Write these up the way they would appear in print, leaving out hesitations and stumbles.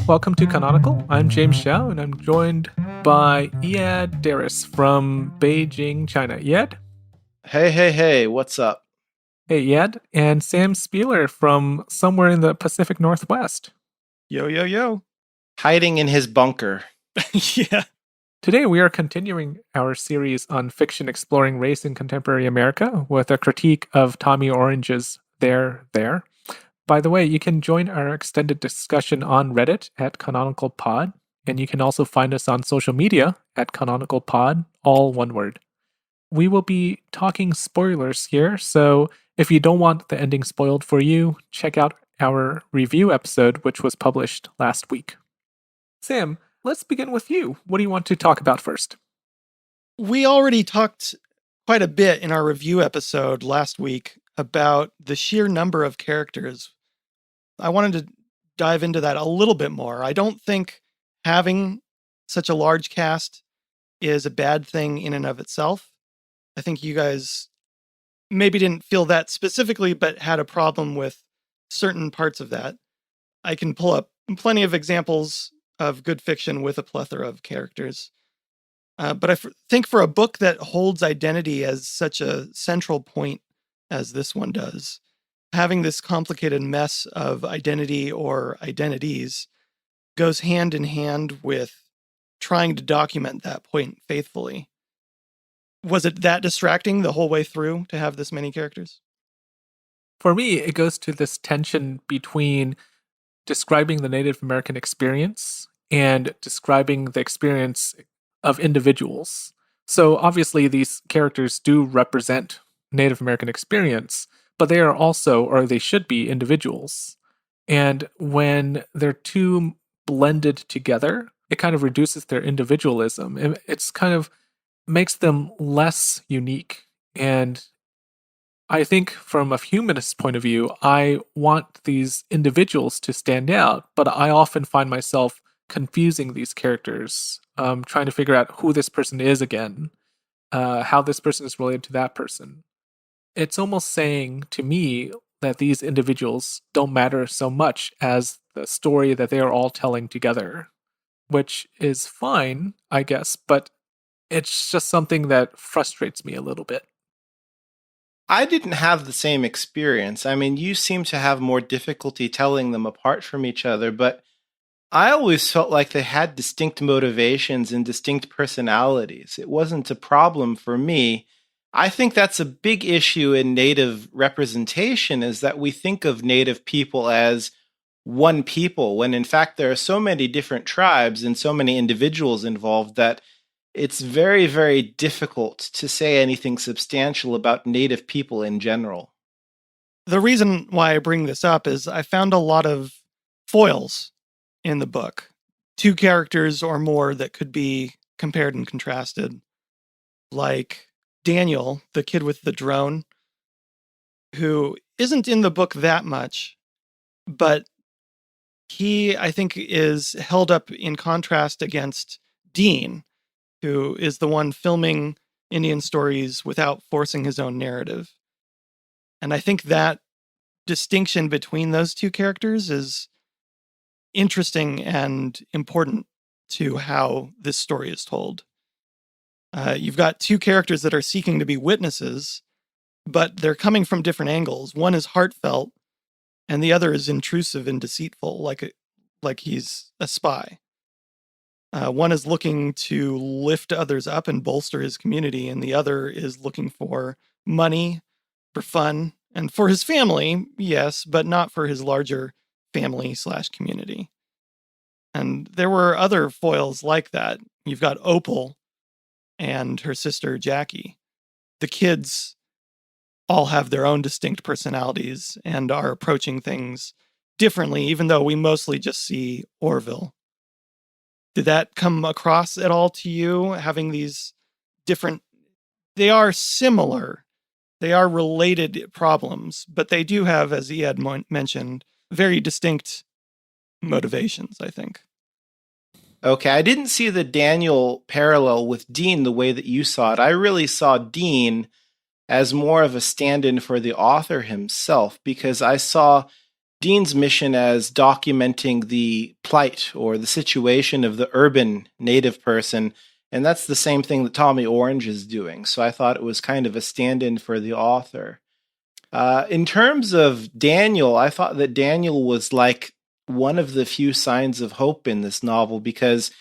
welcome to Canonical. I'm James Xiao, and I'm joined by Eyad Daris from Beijing, China. Eyad? Hey, what's up? Hey, Eyad. And Sam Spieler from somewhere in the Pacific Northwest. Yo. Hiding in his bunker. Yeah. Today, we are continuing our series on fiction exploring race in contemporary America with a critique of Tommy Orange's There. By the way, you can join our extended discussion on Reddit at Canonical Pod, and you can also find us on social media at Canonical Pod, all one word. We will be talking spoilers here, so if you don't want the ending spoiled for you, check out our review episode, which was published last week. Sam, let's begin with you. What do you want to talk about first? We already talked quite a bit in our review episode last week about the sheer number of characters. I wanted to dive into that a little bit more. I don't think having such a large cast is a bad thing in and of itself. I think you guys maybe didn't feel that specifically, but had a problem with certain parts of that. I can pull up plenty of examples of good fiction with a plethora of characters. But I think for a book that holds identity as such a central point as this one does, having this complicated mess of identity or identities goes hand in hand with trying to document that point faithfully. Was it that distracting the whole way through to have this many characters? For me, it goes to this tension between describing the Native American experience and describing the experience of individuals. So obviously these characters do represent Native American experience, but they are also, or they should be, individuals. And when they're too blended together, it kind of reduces their individualism. It's kind of makes them less unique. And I think from a humanist point of view, I want these individuals to stand out, but I often find myself confusing these characters, trying to figure out who this person is again, how this person is related to that person. It's almost saying to me that these individuals don't matter so much as the story that they are all telling together, which is fine, I guess, but it's just something that frustrates me a little bit. I didn't have the same experience. I mean, you seem to have more difficulty telling them apart from each other, but I always felt like they had distinct motivations and distinct personalities. It wasn't a problem for me. I think that's a big issue in Native representation is that we think of Native people as one people, when in fact there are so many different tribes and so many individuals involved that it's very, very difficult to say anything substantial about Native people in general. The reason why I bring this up is I found a lot of foils in the book. Two characters or more that could be compared and contrasted. Like Daniel, the kid with the drone, who isn't in the book that much, but he, I think, is held up in contrast against Dean, who is the one filming Indian stories without forcing his own narrative. And I think that distinction between those two characters is interesting and important to how this story is told. You've got two characters that are seeking to be witnesses, but they're coming from different angles. One is heartfelt, and the other is intrusive and deceitful, like he's a spy. One is looking to lift others up and bolster his community, and the other is looking for money, for fun, and for his family, yes, but not for his larger family/community. And there were other foils like that. You've got Opal and her sister Jackie. The kids all have their own distinct personalities and are approaching things differently, even though we mostly just see Orville. Did that come across at all to you, having these different... They are similar. They are related problems, but they do have, as Eyad mentioned, very distinct motivations, I think. Okay, I didn't see the Daniel parallel with Dean the way that you saw it. I really saw Dean as more of a stand-in for the author himself because I saw Dean's mission as documenting the plight or the situation of the urban native person. And that's the same thing that Tommy Orange is doing. So I thought it was kind of a stand in for the author. In terms of Daniel, I thought that Daniel was like one of the few signs of hope in this novel because,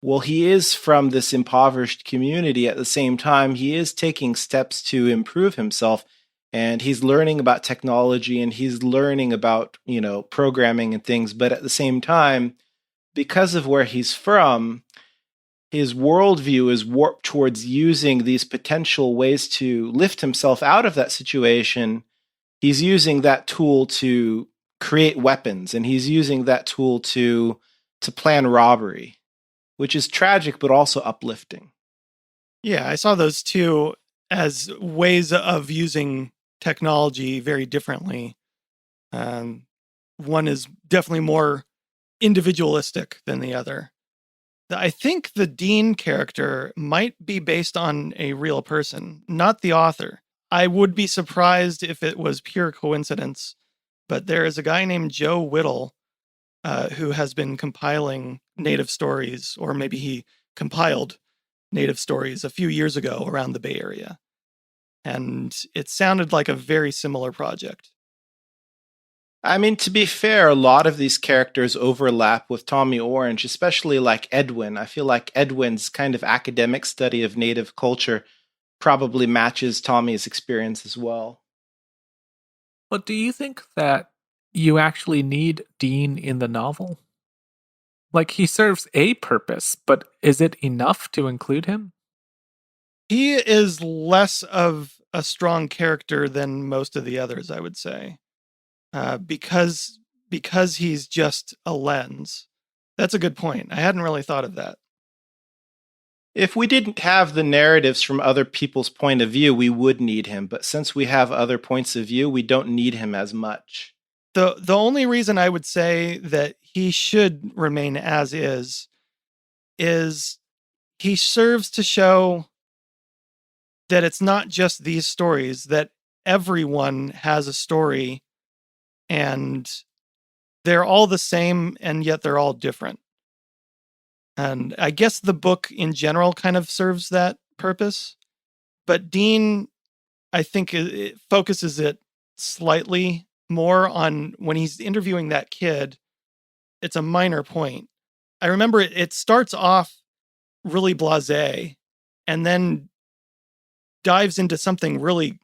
well, he is from this impoverished community. At the same time, he is taking steps to improve himself, and he's learning about technology and he's learning about, programming and things. But at the same time, because of where he's from, his worldview is warped towards using these potential ways to lift himself out of that situation. He's using that tool to create weapons, and he's using that tool to plan robbery, which is tragic but also uplifting. Yeah, I saw those two as ways of using technology very differently. One is definitely more individualistic than the other. I think the Dean character might be based on a real person, not the author. I would be surprised if it was pure coincidence, but there is a guy named Joe Whittle who has been compiling native stories, or maybe he compiled native stories a few years ago around the Bay Area. And it sounded like a very similar project. I mean, to be fair, a lot of these characters overlap with Tommy Orange, especially like Edwin. I feel like Edwin's kind of academic study of native culture probably matches Tommy's experience as well. But do you think that you actually need Dean in the novel? Like, he serves a purpose, but is it enough to include him? He is less of a strong character than most of the others, I would say, because he's just a lens. That's a good point. I hadn't really thought of that. If we didn't have the narratives from other people's point of view, we would need him. But since we have other points of view, we don't need him as much. The only reason I would say that he should remain as is he serves to show that it's not just these stories, that everyone has a story and they're all the same and yet they're all different. And I guess the book in general kind of serves that purpose. But Dean, I think it focuses it slightly more on when he's interviewing that kid. It's a minor point. I remember it starts off really blasé and then dives into something really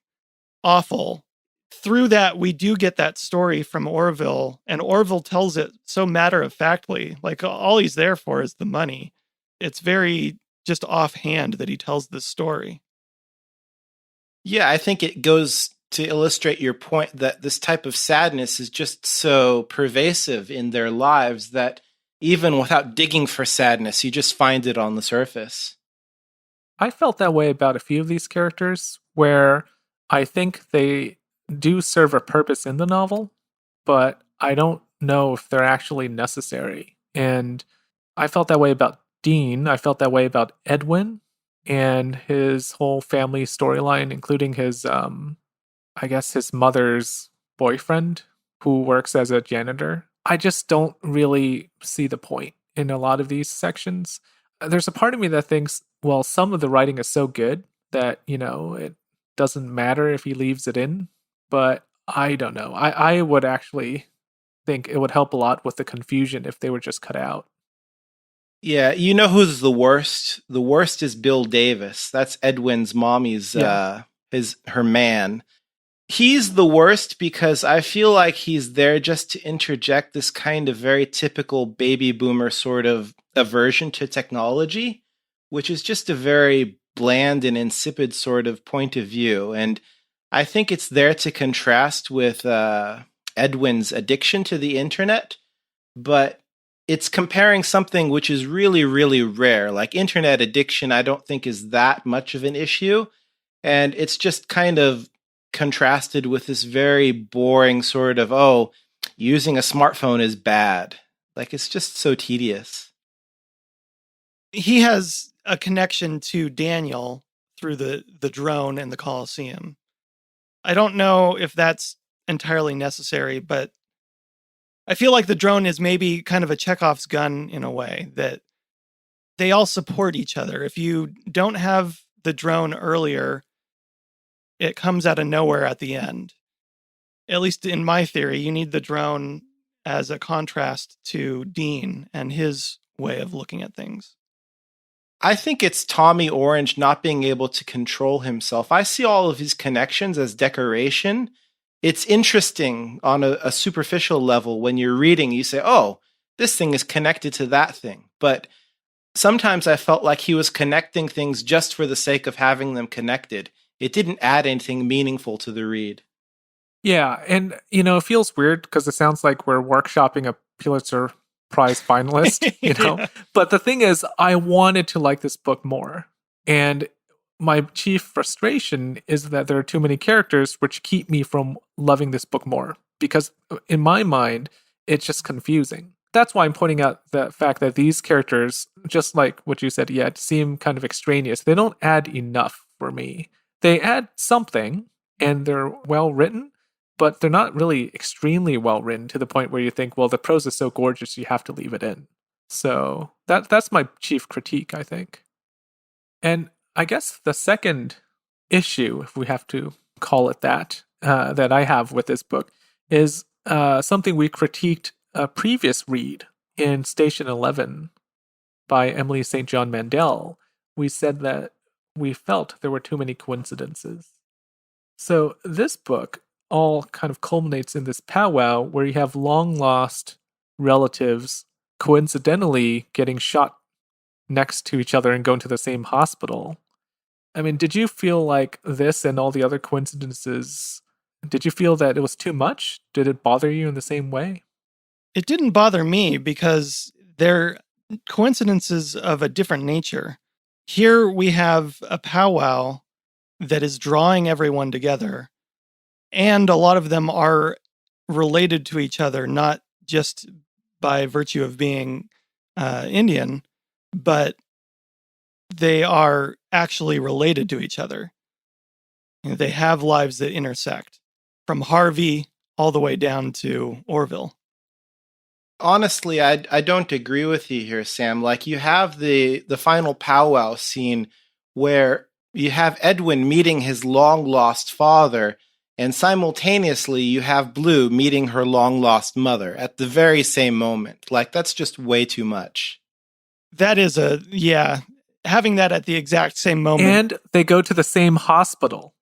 awful. Through that, we do get that story from Orville, and Orville tells it so matter of factly. Like, all he's there for is the money. It's very just offhand that he tells this story. Yeah, I think it goes to illustrate your point that this type of sadness is just so pervasive in their lives that even without digging for sadness, you just find it on the surface. I felt that way about a few of these characters, where I think they do serve a purpose in the novel, but I don't know if they're actually necessary. And I felt that way about Dean. I felt that way about Edwin and his whole family storyline, including his, I guess, his mother's boyfriend who works as a janitor. I just don't really see the point in a lot of these sections. There's a part of me that thinks, well, some of the writing is so good that, it doesn't matter if he leaves it in, but I don't know. I would actually think it would help a lot with the confusion if they were just cut out. Yeah, you know who's the worst? The worst is Bill Davis. That's Edwin's mommy's Yeah. her man. He's the worst because I feel like he's there just to interject this kind of very typical baby boomer sort of aversion to technology, which is just a very bland and insipid sort of point of view. And I think it's there to contrast with Edwin's addiction to the internet, but it's comparing something which is really, really rare. Like internet addiction, I don't think is that much of an issue. And it's just kind of contrasted with this very boring sort of, oh, using a smartphone is bad. Like it's just so tedious. He has a connection to Daniel through the drone and the Colosseum. I don't know if that's entirely necessary, but I feel like the drone is maybe kind of a Chekhov's gun in a way, that they all support each other. If you don't have the drone earlier, it comes out of nowhere at the end. At least in my theory, you need the drone as a contrast to Dean and his way of looking at things. I think it's Tommy Orange not being able to control himself. I see all of his connections as decoration. It's interesting on a superficial level. When you're reading, you say, oh, this thing is connected to that thing. But sometimes I felt like he was connecting things just for the sake of having them connected. It didn't add anything meaningful to the read. Yeah, and it feels weird because it sounds like we're workshopping a Pulitzer Prize finalist, Yeah. But the thing is, I wanted to like this book more. And my chief frustration is that there are too many characters which keep me from loving this book more. Because in my mind, it's just confusing. That's why I'm pointing out the fact that these characters, just like what you said, yet seem kind of extraneous. They don't add enough for me. They add something, and they're well written, but they're not really extremely well written to the point where you think, well, the prose is so gorgeous you have to leave it in. So that's my chief critique, I think. And I guess the second issue, if we have to call it that, that I have with this book is something we critiqued a previous read in Station 11 by Emily St. John Mandel. We said that we felt there were too many coincidences. So this book all kind of culminates in this powwow where you have long lost relatives coincidentally getting shot next to each other and going to the same hospital. I mean, did you feel like this and all the other coincidences, did you feel that it was too much? Did it bother you in the same way? It didn't bother me because they're coincidences of a different nature. Here we have a powwow that is drawing everyone together, and a lot of them are related to each other, not just by virtue of being Indian, but they are actually related to each other. They have lives that intersect, from Harvey all the way down to Orville. Honestly, I don't agree with you here, Sam. Like, you have the final powwow scene where you have Edwin meeting his long lost father, and simultaneously you have Blue meeting her long lost mother at the very same moment. Like, that's just way too much. That is having that at the exact same moment. And they go to the same hospital.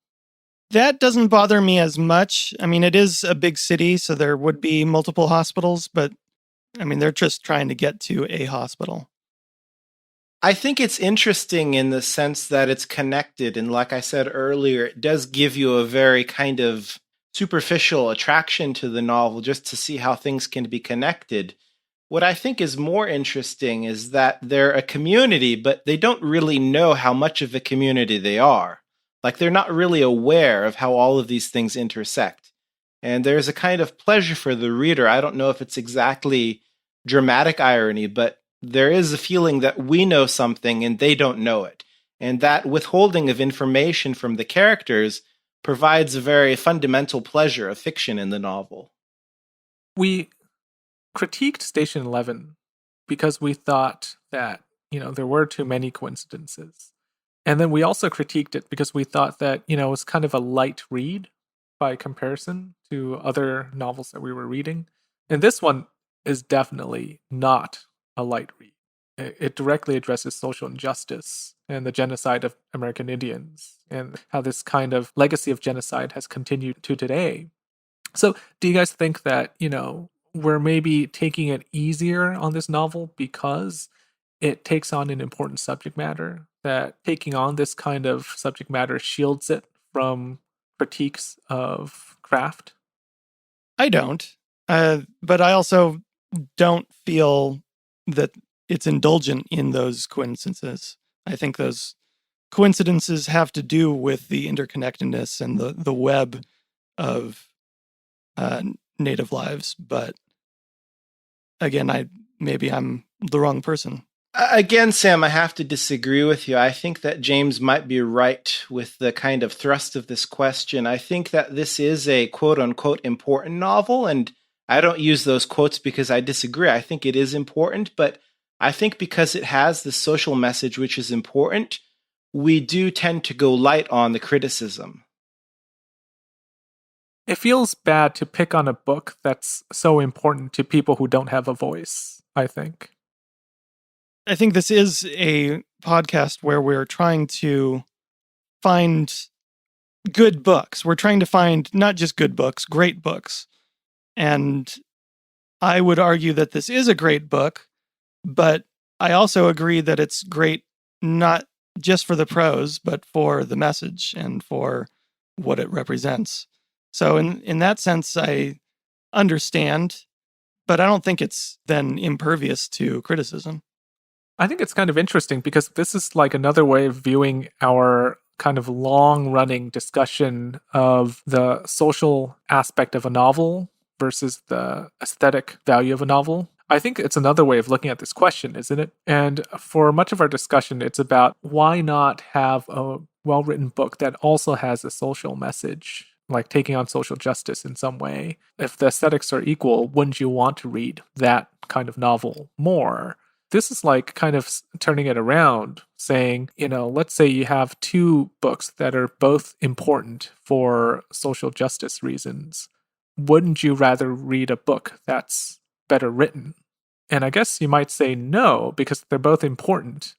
That doesn't bother me as much. I mean, it is a big city, so there would be multiple hospitals, but I mean, they're just trying to get to a hospital. I think it's interesting in the sense that it's connected. And like I said earlier, it does give you a very kind of superficial attraction to the novel just to see how things can be connected. What I think is more interesting is that they're a community, but they don't really know how much of a community they are. Like, they're not really aware of how all of these things intersect. And there's a kind of pleasure for the reader. I don't know if it's exactly dramatic irony, but there is a feeling that we know something and they don't know it. And that withholding of information from the characters provides a very fundamental pleasure of fiction in the novel. We critiqued Station 11 because we thought that, there were too many coincidences. And then we also critiqued it because we thought that, it was kind of a light read by comparison to other novels that we were reading. And this one is definitely not a light read. It directly addresses social injustice and the genocide of American Indians and how this kind of legacy of genocide has continued to today. So do you guys think that, we're maybe taking it easier on this novel because it takes on an important subject matter, that taking on this kind of subject matter shields it from critiques of craft? I don't. But I also don't feel that it's indulgent in those coincidences. I think those coincidences have to do with the interconnectedness and the web of native lives. But again, maybe I'm the wrong person. Again, Sam, I have to disagree with you. I think that James might be right with the kind of thrust of this question. I think that this is a quote unquote important novel, and I don't use those quotes because I disagree. I think it is important, but I think because it has the social message which is important, we do tend to go light on the criticism. It feels bad to pick on a book that's so important to people who don't have a voice, I think. I think this is a podcast where we're trying to find good books. We're trying to find not just good books, great books. And I would argue that this is a great book, but I also agree that it's great not just for the prose, but for the message and for what it represents. So in that sense, I understand, but I don't think it's then impervious to criticism. I think it's kind of interesting because this is like another way of viewing our kind of long running discussion of the social aspect of a novel versus the aesthetic value of a novel. I think it's another way of looking at this question, isn't it? And for much of our discussion, it's about why not have a well written book that also has a social message, like taking on social justice in some way. If the aesthetics are equal, wouldn't you want to read that kind of novel more? This is like kind of turning it around, saying, let's say you have two books that are both important for social justice reasons. Wouldn't you rather read a book that's better written? And I guess you might say no, because they're both important.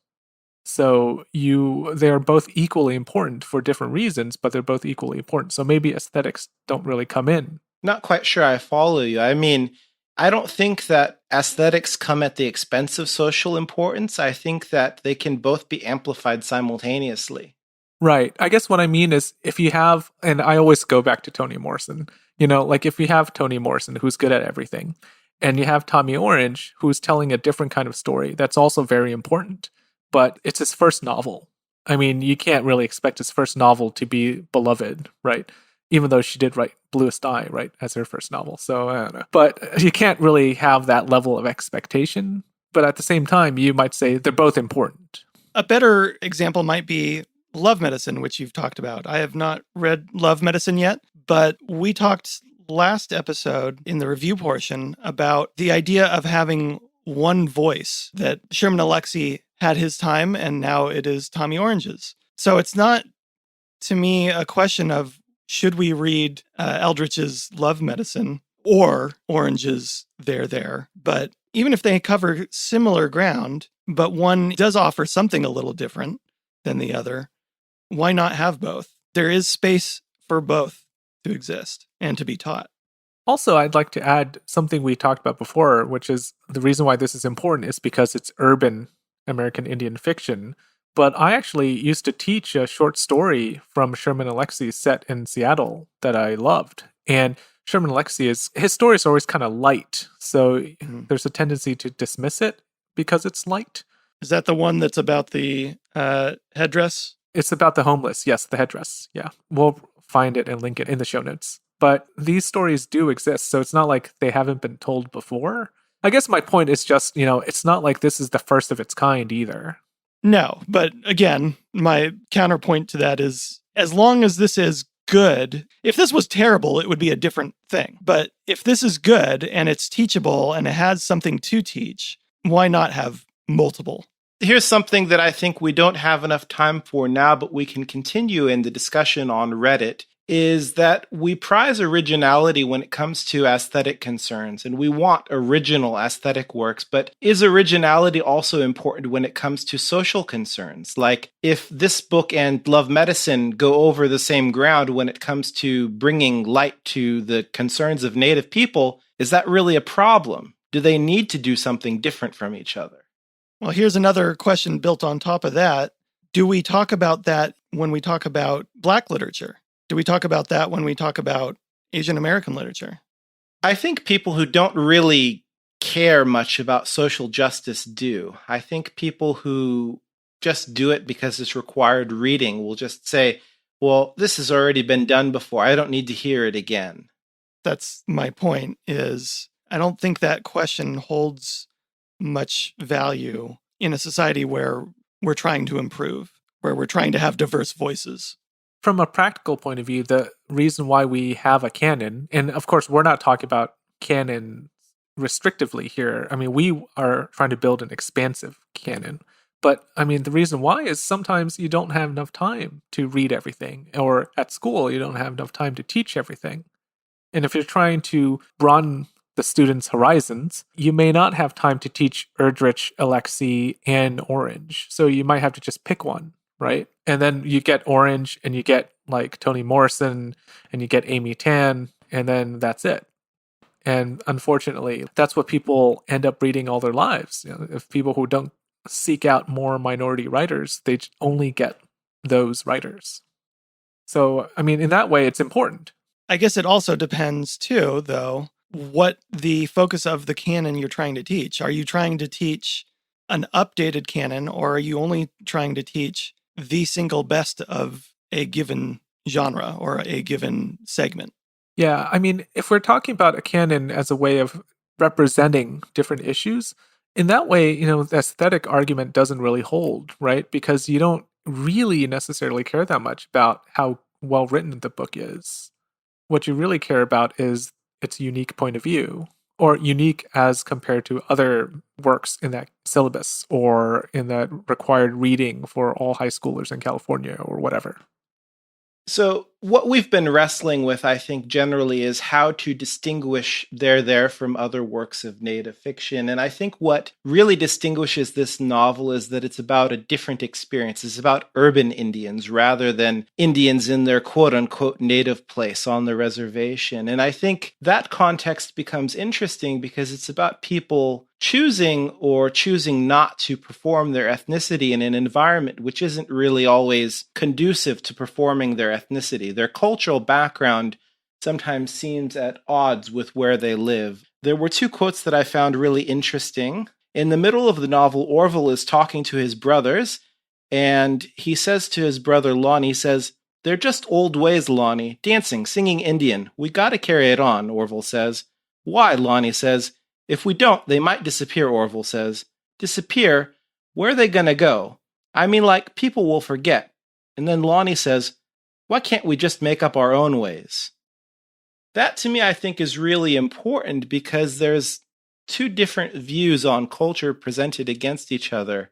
So they're both equally important for different reasons, but they're both equally important. So maybe aesthetics don't really come in. Not quite sure I follow you. I mean, I don't think that aesthetics come at the expense of social importance. I think that they can both be amplified simultaneously. Right. I guess what I mean is if you have, and I always go back to Toni Morrison, like if you have Toni Morrison, who's good at everything, and you have Tommy Orange, who's telling a different kind of story that's also very important, but it's his first novel. I mean, you can't really expect his first novel to be beloved, right? Even though she did write Bluest Eye, right, as her first novel. So, I don't know. But you can't really have that level of expectation. But at the same time, you might say they're both important. A better example might be Love Medicine, which you've talked about. I have not read Love Medicine yet, but we talked last episode in the review portion about the idea of having one voice, that Sherman Alexie had his time and now it is Tommy Orange's. So it's not, to me, a question of should we read Eldritch's Love Medicine or Orange's There. But even if they cover similar ground, but one does offer something a little different than the other, why not have both? There is space for both to exist and to be taught. Also, I'd like to add something we talked about before, which is the reason why this is important is because it's urban American Indian fiction. But I actually used to teach a short story from Sherman Alexie set in Seattle that I loved. And Sherman Alexie, his stories are always kind of light. So there's a tendency to dismiss it because it's light. Is that the one that's about the headdress? It's about the homeless. Yes, the headdress. Yeah. We'll find it and link it in the show notes. But these stories do exist. So it's not like they haven't been told before. I guess my point is just, it's not like this is the first of its kind either. No, but again, my counterpoint to that is as long as this is good, if this was terrible, it would be a different thing. But if this is good and it's teachable and it has something to teach, why not have multiple? Here's something that I think we don't have enough time for now, but we can continue in the discussion on Reddit, is that we prize originality when it comes to aesthetic concerns, and we want original aesthetic works, but is originality also important when it comes to social concerns? Like, if this book and Love Medicine go over the same ground when it comes to bringing light to the concerns of Native people, is that really a problem? Do they need to do something different from each other? Well, here's another question built on top of that. Do we talk about that when we talk about Black literature? Do we talk about that when we talk about Asian American literature? I think people who don't really care much about social justice do. I think people who just do it because it's required reading will just say, well, this has already been done before. I don't need to hear it again. That's my point, is I don't think that question holds much value in a society where we're trying to improve, where we're trying to have diverse voices. From a practical point of view, the reason why we have a canon, and of course, we're not talking about canon restrictively here. I mean, we are trying to build an expansive canon. But I mean, the reason why is sometimes you don't have enough time to read everything, or at school, you don't have enough time to teach everything. And if you're trying to broaden the students' horizons, you may not have time to teach Erdrich, Alexei, and Orange. So you might have to just pick one, right? And then you get Orange, and you get like Toni Morrison, and you get Amy Tan, and then that's it. And unfortunately, that's what people end up reading all their lives. You know, if people who don't seek out more minority writers, they only get those writers. So, I mean, in that way, it's important. I guess it also depends too, though, what the focus of the canon you're trying to teach. Are you trying to teach an updated canon, or are you only trying to teach the single best of a given genre or a given segment? Yeah, I mean, if we're talking about a canon as a way of representing different issues, in that way, you know, the aesthetic argument doesn't really hold, right? Because you don't really necessarily care that much about how well written the book is. What you really care about is its unique point of view, or unique as compared to other works in that syllabus or in that required reading for all high schoolers in California or whatever. So, what we've been wrestling with, I think, generally is how to distinguish There from other works of native fiction. And I think what really distinguishes this novel is that it's about a different experience. It's about urban Indians rather than Indians in their quote unquote native place on the reservation. And I think that context becomes interesting because it's about people choosing or choosing not to perform their ethnicity in an environment which isn't really always conducive to performing their ethnicity. Their cultural background sometimes seems at odds with where they live. There were two quotes that I found really interesting. In the middle of the novel, Orville is talking to his brothers, and he says to his brother Lonnie, he says, "They're just old ways, Lonnie. Dancing, singing Indian. We gotta carry it on," Orville says. "Why?" Lonnie says. "If we don't, they might disappear," Orville says. "Disappear? Where are they gonna go? I mean, like, people will forget." And then Lonnie says, "Why can't we just make up our own ways?" That to me, I think, is really important because there's two different views on culture presented against each other.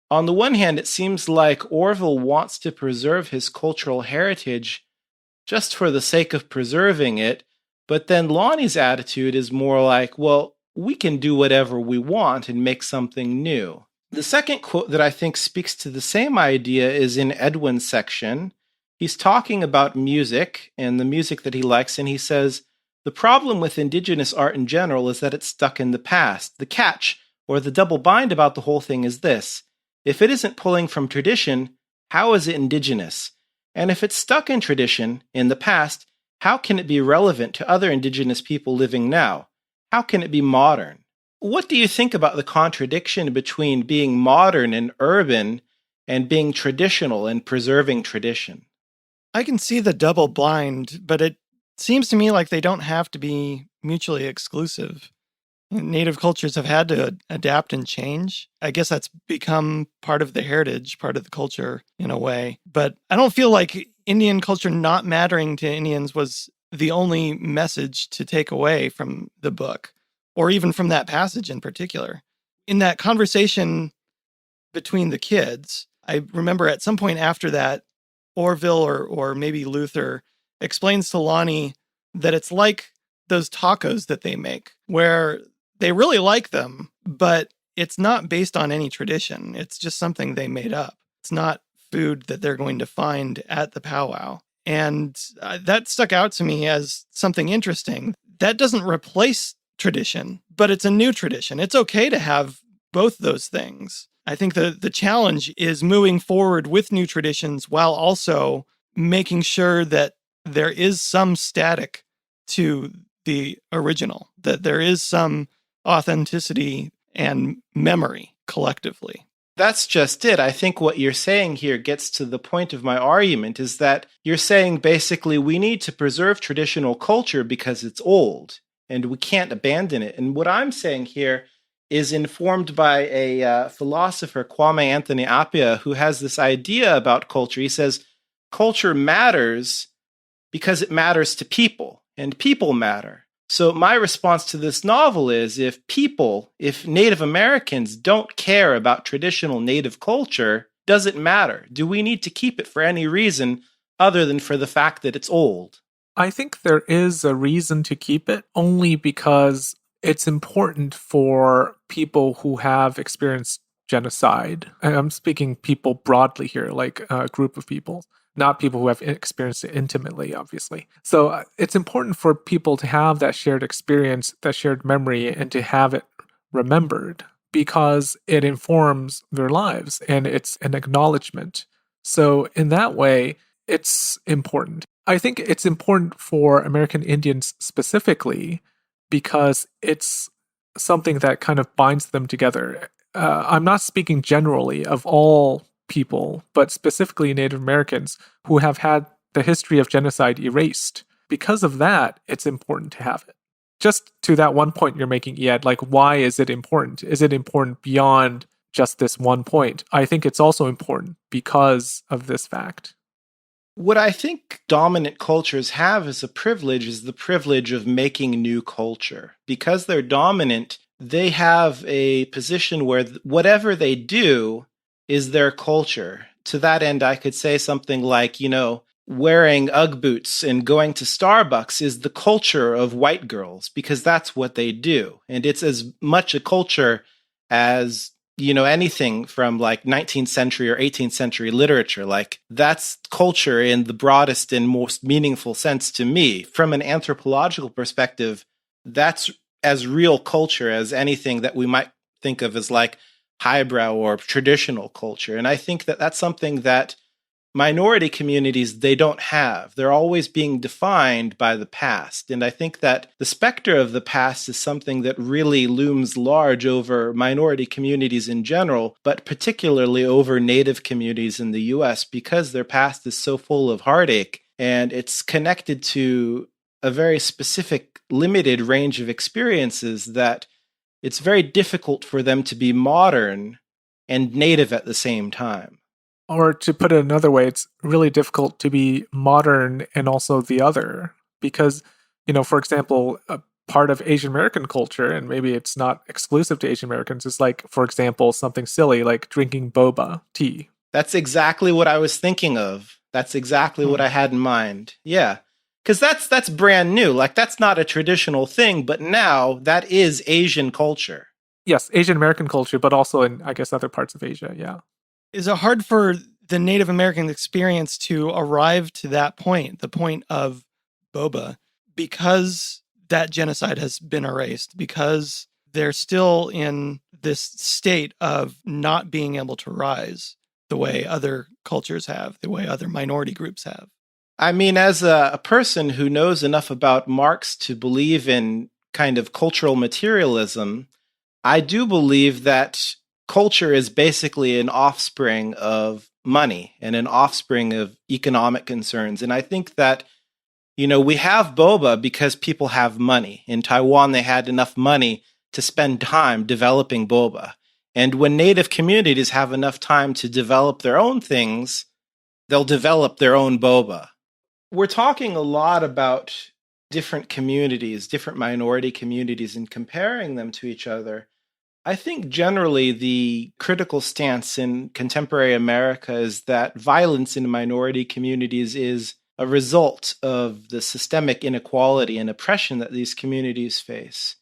On the one hand, it seems like Orville wants to preserve his cultural heritage just for the sake of preserving it, but then Lonnie's attitude is more like, well, we can do whatever we want and make something new. The second quote that I think speaks to the same idea is in Edwin's section. He's talking about music and the music that he likes, and he says, "The problem with indigenous art in general is that it's stuck in the past. The catch, or the double bind about the whole thing is this. If it isn't pulling from tradition, how is it indigenous? And if it's stuck in tradition, in the past, how can it be relevant to other indigenous people living now? How can it be modern?" What do you think about the contradiction between being modern and urban and being traditional and preserving tradition? I can see the double blind, but it seems to me like they don't have to be mutually exclusive. Native cultures have had to adapt and change. I guess that's become part of the heritage, part of the culture in a way. But I don't feel like Indian culture not mattering to Indians was the only message to take away from the book, or even from that passage in particular. In that conversation between the kids, I remember at some point after that, Orville or maybe Luther explains to Lonnie that it's like those tacos that they make, where they really like them, but it's not based on any tradition. It's just something they made up. It's not food that they're going to find at the powwow. And that stuck out to me as something interesting. That doesn't replace tradition, but it's a new tradition. It's okay to have both those things. I think the challenge is moving forward with new traditions while also making sure that there is some static to the original, that there is some authenticity and memory collectively. That's just it. I think what you're saying here gets to the point of my argument is that you're saying basically we need to preserve traditional culture because it's old and we can't abandon it. And what I'm saying here is informed by a philosopher, Kwame Anthony Appiah, who has this idea about culture. He says, culture matters because it matters to people, and people matter. So my response to this novel is if Native Americans don't care about traditional Native culture, does it matter? Do we need to keep it for any reason other than for the fact that it's old? I think there is a reason to keep it only because it's important for people who have experienced genocide. And I'm speaking people broadly here, like a group of people, not people who have experienced it intimately, obviously. So it's important for people to have that shared experience, that shared memory, and to have it remembered because it informs their lives and it's an acknowledgement. So, in that way, it's important. I think it's important for American Indians specifically because it's something that kind of binds them together. I'm not speaking generally of all people, but specifically Native Americans who have had the history of genocide erased. Because of that, it's important to have it. Just to that one point you're making, Eyad, like, why is it important? Is it important beyond just this one point? I think it's also important because of this fact. What I think dominant cultures have as a privilege is the privilege of making new culture. Because they're dominant, they have a position where whatever they do is their culture. To that end, I could say something like, wearing Ugg boots and going to Starbucks is the culture of white girls because that's what they do. And it's as much a culture as anything from like 19th century or 18th century literature. Like, that's culture in the broadest and most meaningful sense to me. From an anthropological perspective, that's as real culture as anything that we might think of as like highbrow or traditional culture. And I think that that's something that minority communities, they don't have. They're always being defined by the past. And I think that the specter of the past is something that really looms large over minority communities in general, but particularly over Native communities in the US because their past is so full of heartache and it's connected to a very specific, limited range of experiences that it's very difficult for them to be modern and Native at the same time. Or to put it another way, it's really difficult to be modern and also the other because, for example, a part of Asian American culture, and maybe it's not exclusive to Asian Americans, is like, for example, something silly like drinking boba tea. That's exactly what I was thinking of. That's exactly what I had in mind. Yeah. Because that's brand new. Like, that's not a traditional thing, but now that is Asian culture. Yes, Asian American culture, but also in, I guess, other parts of Asia. Yeah. Is it hard for the Native American experience to arrive to that point, the point of boba, because that genocide has been erased, because they're still in this state of not being able to rise the way other cultures have, the way other minority groups have? I mean, as a person who knows enough about Marx to believe in kind of cultural materialism, I do believe that culture is basically an offspring of money and an offspring of economic concerns. And I think that, we have boba because people have money. In Taiwan, they had enough money to spend time developing boba. And when Native communities have enough time to develop their own things, they'll develop their own boba. We're talking a lot about different communities, different minority communities, and comparing them to each other. I think generally the critical stance in contemporary America is that violence in minority communities is a result of the systemic inequality and oppression that these communities face.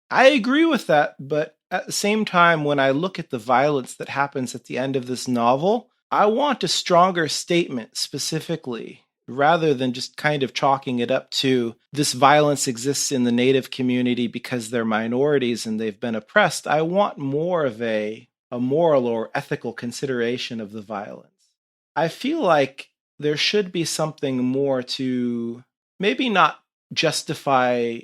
I agree with that, but at the same time, when I look at the violence that happens at the end of this novel, I want a stronger statement specifically rather than just kind of chalking it up to this violence exists in the Native community because they're minorities and they've been oppressed. I want more of a moral or ethical consideration of the violence. I feel like there should be something more to maybe not justify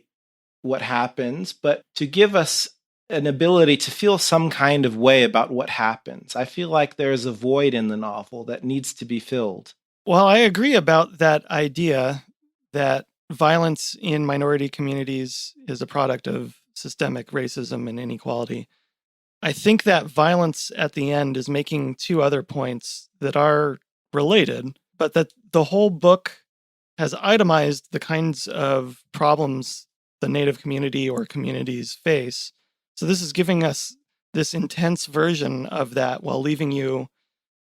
what happens, but to give us an ability to feel some kind of way about what happens. I feel like there's a void in the novel that needs to be filled. Well, I agree about that idea that violence in minority communities is a product of systemic racism and inequality. I think that violence at the end is making two other points that are related, but that the whole book has itemized the kinds of problems the native community or communities face. So this is giving us this intense version of that while leaving you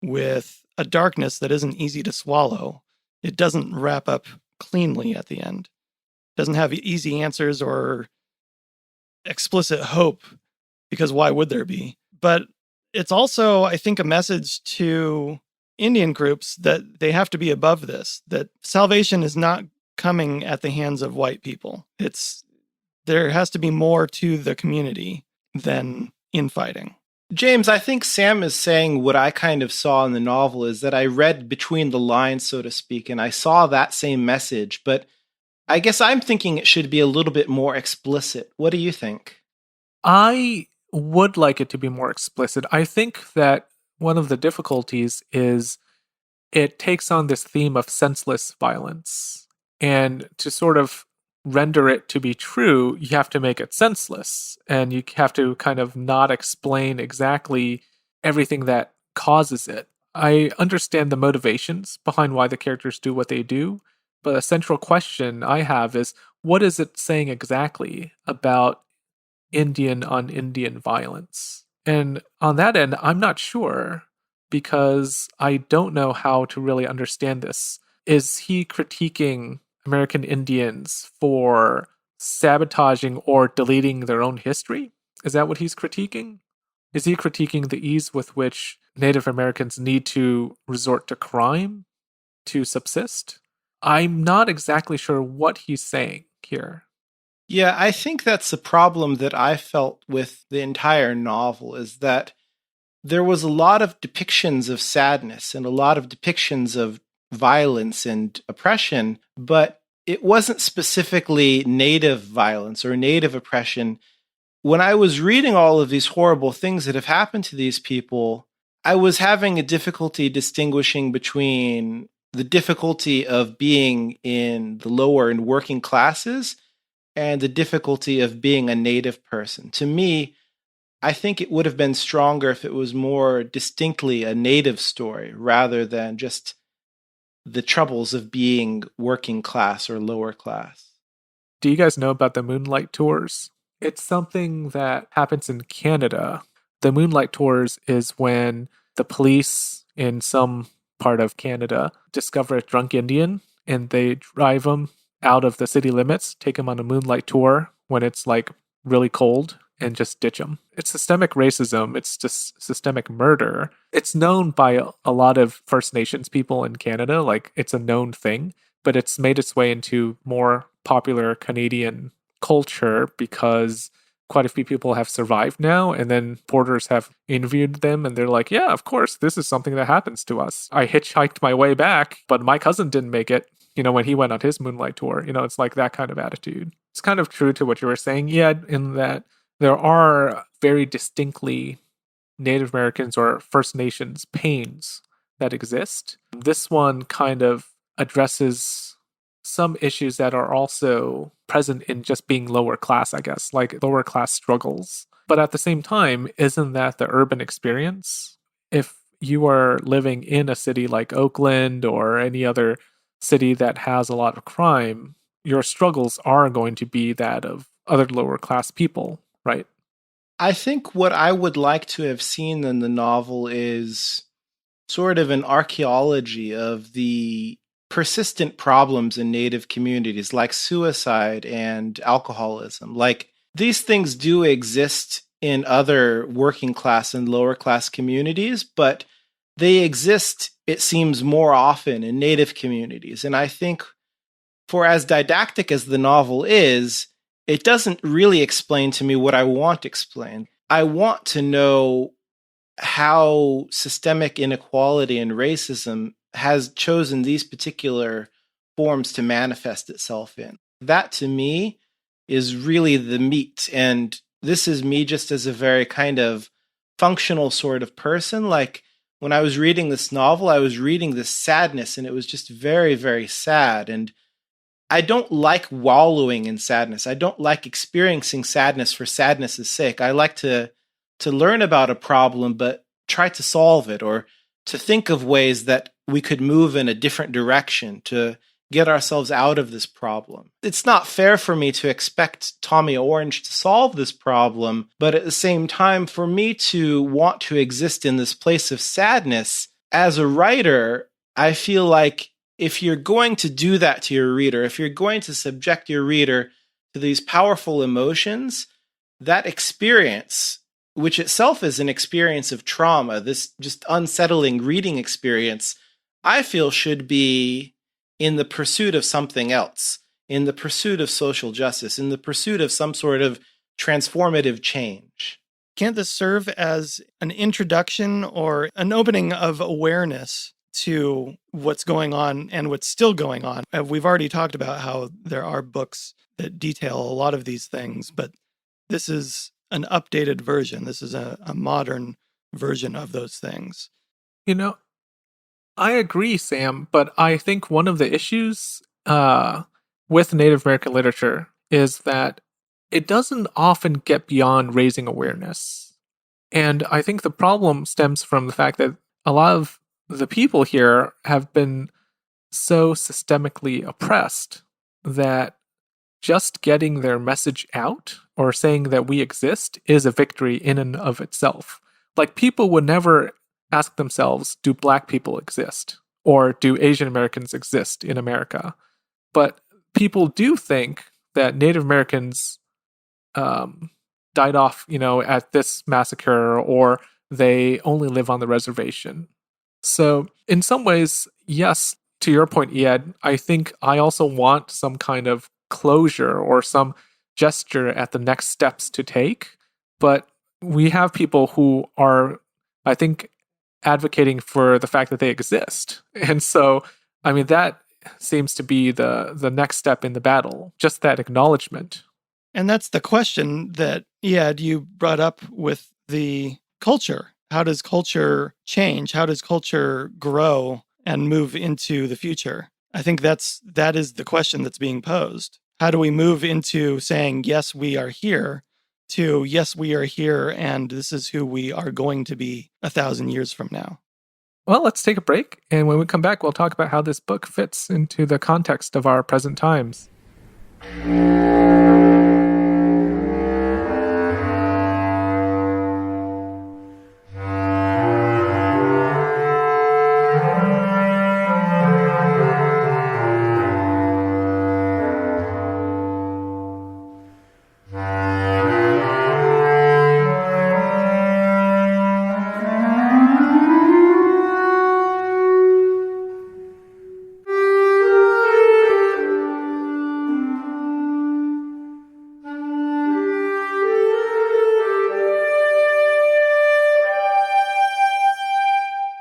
with a darkness that isn't easy to swallow. It doesn't wrap up cleanly at the end. It doesn't have easy answers or explicit hope, because why would there be? But it's also, I think, a message to Indian groups that they have to be above this, that salvation is not coming at the hands of white people. There has to be more to the community than infighting. James, I think Sam is saying what I kind of saw in the novel is that I read between the lines, so to speak, and I saw that same message, but I guess I'm thinking it should be a little bit more explicit. What do you think? I would like it to be more explicit. I think that one of the difficulties is it takes on this theme of senseless violence. And to sort of render it to be true, you have to make it senseless. And you have to kind of not explain exactly everything that causes it. I understand the motivations behind why the characters do what they do, but a central question I have is what is it saying exactly about Indian on Indian violence? And on that end, I'm not sure because I don't know how to really understand this. Is he critiquing American Indians for sabotaging or deleting their own history? Is that what he's critiquing? Is he critiquing the ease with which Native Americans need to resort to crime to subsist? I'm not exactly sure what he's saying here. Yeah, I think that's the problem that I felt with the entire novel is that there was a lot of depictions of sadness and a lot of depictions of violence and oppression, but it wasn't specifically native violence or native oppression. When I was reading all of these horrible things that have happened to these people, I was having a difficulty distinguishing between the difficulty of being in the lower and working classes and the difficulty of being a native person. To me, I think it would have been stronger if it was more distinctly a native story rather than just the troubles of being working class or lower class. Do you guys know about the Moonlight Tours? It's something that happens in Canada. The Moonlight Tours is when the police in some part of Canada discover a drunk Indian and they drive them out of the city limits, take them on a moonlight tour when it's like really cold and just ditch them. It's systemic racism. It's just systemic murder. It's known by a lot of First Nations people in Canada. Like it's a known thing, but it's made its way into more popular Canadian culture because quite a few people have survived now. And then porters have interviewed them and they're like, yeah, of course, this is something that happens to us. I hitchhiked my way back, but my cousin didn't make it. When he went on his moonlight tour, it's like that kind of attitude. It's kind of true to what you were saying, yeah, in that there are very distinctly Native Americans or First Nations pains that exist. This one kind of addresses some issues that are also present in just being lower class, I guess, like lower class struggles. But at the same time, isn't that the urban experience? If you are living in a city like Oakland or any other city that has a lot of crime, your struggles are going to be that of other lower class people, right? I think what I would like to have seen in the novel is sort of an archaeology of the persistent problems in Native communities like suicide and alcoholism. Like these things do exist in other working class and lower class communities, but they exist, it seems, more often in Native communities. And I think for as didactic as the novel is, it doesn't really explain to me what I want explained. I want to know how systemic inequality and racism has chosen these particular forms to manifest itself in. That to me is really the meat. And this is me just as a very kind of functional sort of person. Like when I was reading this novel, I was reading this sadness and it was just very, very sad. And I don't like wallowing in sadness. I don't like experiencing sadness for sadness' sake. I like to learn about a problem, but try to solve it or to think of ways that we could move in a different direction, to get ourselves out of this problem. It's not fair for me to expect Tommy Orange to solve this problem, but at the same time, for me to want to exist in this place of sadness, as a writer, I feel like if you're going to do that to your reader, if you're going to subject your reader to these powerful emotions, that experience, which itself is an experience of trauma, this just unsettling reading experience, I feel should be in the pursuit of something else, in the pursuit of social justice, in the pursuit of some sort of transformative change. Can't this serve as an introduction or an opening of awareness to what's going on and what's still going on? We've already talked about how there are books that detail a lot of these things, but this is an updated version. This is a modern version of those things. You know, I agree, Sam, but I think one of the issues with Native American literature is that it doesn't often get beyond raising awareness. And I think the problem stems from the fact that a lot of the people here have been so systemically oppressed that just getting their message out or saying that we exist is a victory in and of itself. Like, people would never ask themselves, do black people exist? Or do Asian Americans exist in America? But people do think that Native Americans died off, at this massacre, or they only live on the reservation. So in some ways, yes, to your point, Eyad, I think I also want some kind of closure or some gesture at the next steps to take. But we have people who are, I think, advocating for the fact that they exist. And so, I mean, that seems to be the next step in the battle, just that acknowledgement. And that's the question that, Eyad, you brought up with the culture. How does culture change? How does culture grow and move into the future? I think that is the question that's being posed. How do we move into saying, yes, we are here, to yes, we are here, and this is who we are going to be 1,000 years from now? Well, let's take a break, and when we come back, we'll talk about how this book fits into the context of our present times.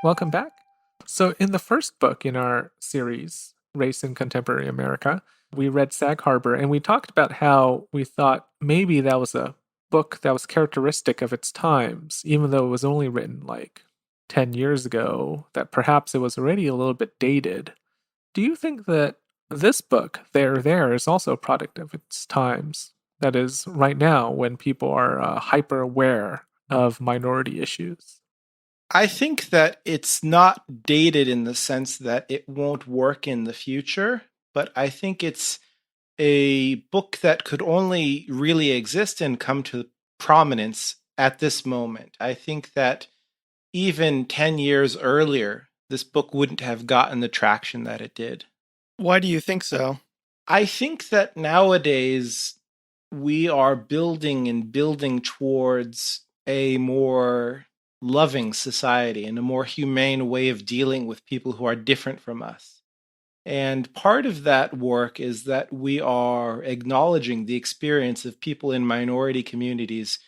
Welcome back. So, in the first book in our series, Race in Contemporary America, we read Sag Harbor, and we talked about how we thought maybe that was a book that was characteristic of its times, even though it was only written like 10 years ago, that perhaps it was already a little bit dated. Do you think that this book, There, is also a product of its times? That is, right now, when people are hyper aware of minority issues? I think that it's not dated in the sense that it won't work in the future, but I think it's a book that could only really exist and come to prominence at this moment. I think that even 10 years earlier, this book wouldn't have gotten the traction that it did. Why do you think so? I think that nowadays we are building and building towards a more loving society and a more humane way of dealing with people who are different from us. And part of that work is that we are acknowledging the experience of people in minority communities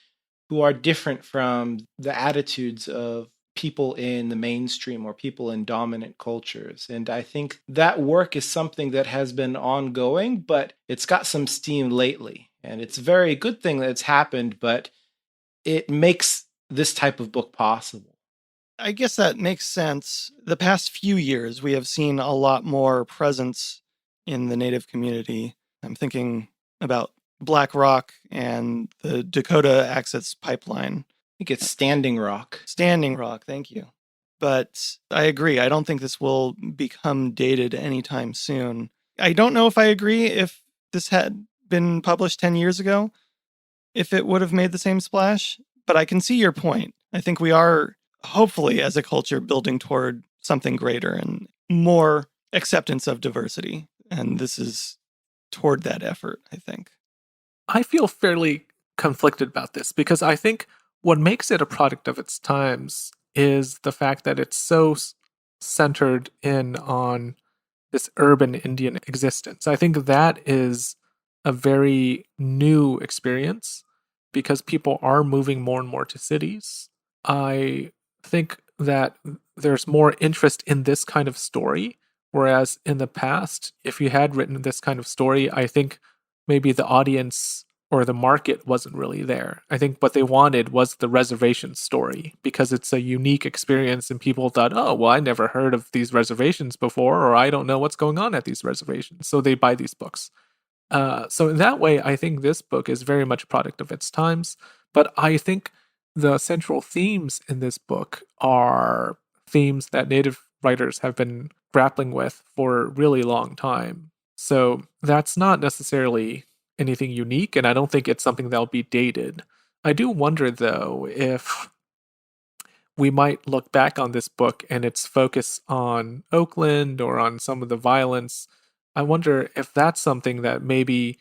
who are different from the attitudes of people in the mainstream or people in dominant cultures. And I think that work is something that has been ongoing, but it's got some steam lately. And it's a very good thing that it's happened, but it makes this type of book possible. I guess that makes sense. The past few years, we have seen a lot more presence in the Native community. I'm thinking about Black Rock and the Dakota Access Pipeline. I think it's Standing Rock. Standing Rock, thank you. But I agree. I don't think this will become dated anytime soon. I don't know if I agree if this had been published 10 years ago, if it would have made the same splash, but I can see your point. I think we are, hopefully, as a culture, building toward something greater and more acceptance of diversity. And this is toward that effort, I think. I feel fairly conflicted about this because I think what makes it a product of its times is the fact that it's so centered in on this urban Indian existence. I think that is a very new experience because people are moving more and more to cities. I think that there's more interest in this kind of story, whereas in the past, if you had written this kind of story, I think maybe the audience or the market wasn't really there. I think what they wanted was the reservation story because it's a unique experience and people thought, oh, well, I never heard of these reservations before, or I don't know what's going on at these reservations. So they buy these books. So in that way, I think this book is very much a product of its times. But I think the central themes in this book are themes that Native writers have been grappling with for a really long time. So that's not necessarily anything unique, and I don't think it's something that'll be dated. I do wonder, though, if we might look back on this book and its focus on Oakland or on some of the violence. I wonder if that's something that maybe,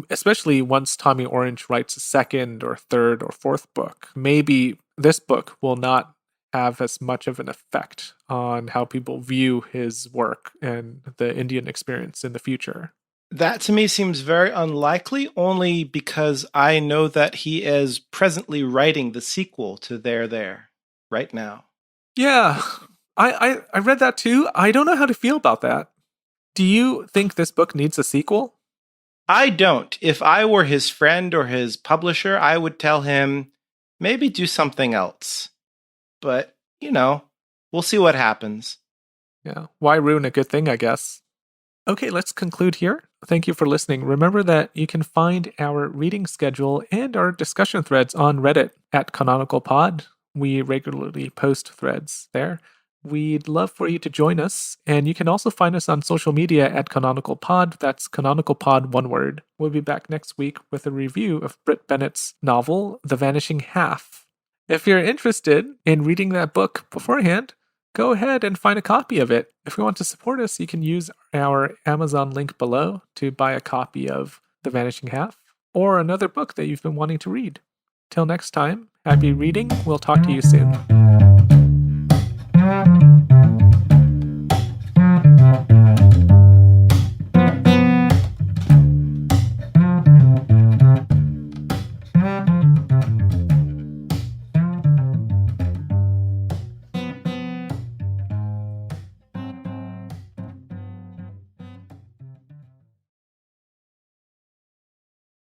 especially once Tommy Orange writes a second or third or fourth book, maybe this book will not have as much of an effect on how people view his work and the Indian experience in the future. That to me seems very unlikely, only because I know that he is presently writing the sequel to There right now. Yeah, I read that too. I don't know how to feel about that. Do you think this book needs a sequel? I don't. If I were his friend or his publisher, I would tell him maybe do something else. But, we'll see what happens. Yeah, why ruin a good thing, I guess. Okay, let's conclude here. Thank you for listening. Remember that you can find our reading schedule and our discussion threads on Reddit at Canonical Pod. We regularly post threads there. We'd love for you to join us, and you can also find us on social media at Canonical Pod. That's Canonical Pod, one word. We'll be back next week with a review of Britt Bennett's novel, The Vanishing Half. If you're interested in reading that book beforehand, go ahead and find a copy of it. If you want to support us, you can use our Amazon link below to buy a copy of The Vanishing Half or another book that you've been wanting to read. Till next time, happy reading. We'll talk to you soon.